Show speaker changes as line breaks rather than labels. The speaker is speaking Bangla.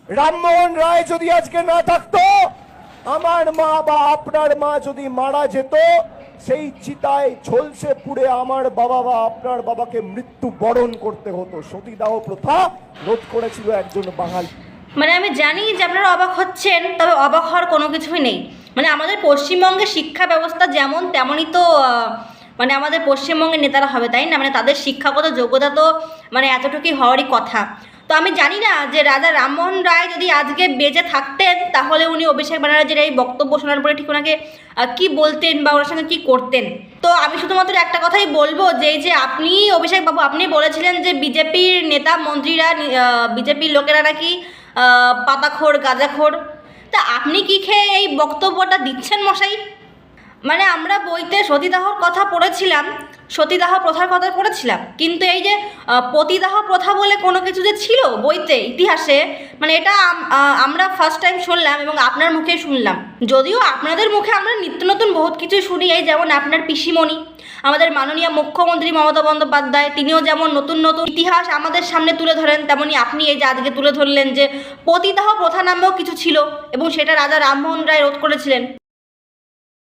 রামমোহন রায় যদি আজকে না থাকতো, আমার মা বা আপনার মা যদি মারা যেত, সেই চিতায় ঝলসে পুড়ে আমার বাবা বা আপনার বাবাকে মৃত্যু বরণ করতে হতো। সতীদাহ প্রথা রোধ করেছিল একজন বাঙালি।
মানে আমি জানি যে আপনারা অবাক হচ্ছেন, তবে অবাক হওয়ার কোনো কিছুই নেই। মানে আমাদের পশ্চিমবঙ্গের শিক্ষা ব্যবস্থা যেমন তেমনই তো মানে আমাদের পশ্চিমবঙ্গের নেতারা হবে, তাই না? মানে তাদের শিক্ষাগত যোগ্যতা তো মানে এতটুকুই হওয়ারই কথা। তো আমি জানি না যে রাজা রামমোহন রায় যদি আজকে বেঁচে থাকতেন, তাহলে উনি অভিষেক ব্যানার্জির এই বক্তব্য শোনার পরে ঠিক ওনাকে কী বলতেন বা ওনার সঙ্গে কী করতেন। তো আমি শুধুমাত্র একটা কথাই বলবো, যে এই যে আপনি অভিষেক বাবু আপনি বলেছিলেন যে বিজেপির নেতা মন্ত্রীরা, বিজেপির লোকেরা নাকি পাতাখোর গাঁজাখোর। তা আপনি কি খেয়ে এই বক্তব্যটা দিচ্ছেন মশাই? মানে আমরা বইতে সতীদাহর কথা পড়েছিলাম, সতীদাহ প্রথার কথা পড়েছিলাম, কিন্তু এই যে পতিদাহ প্রথা বলে কোনো কিছু যে ছিল বইতে ইতিহাসে, মানে এটা আমরা ফার্স্ট টাইম শুনলাম এবং আপনার মুখে শুনলাম। যদিও আপনাদের মুখে আমরা নিত্য নতুন বহুত কিছু শুনি, এই যেমন আপনার পিসিমণি আমাদের মাননীয় মুখ্যমন্ত্রী মমতা বন্দ্যোপাধ্যায়, তিনিও যেমন নতুন নতুন ইতিহাস আমাদের সামনে তুলে ধরেন, তেমনি আপনি এই যে আজকে তুলে ধরলেন যে পতিদাহ প্রথা নামেও কিছু ছিল এবং সেটা রাজা রামমোহন রায় রোধ করেছিলেন।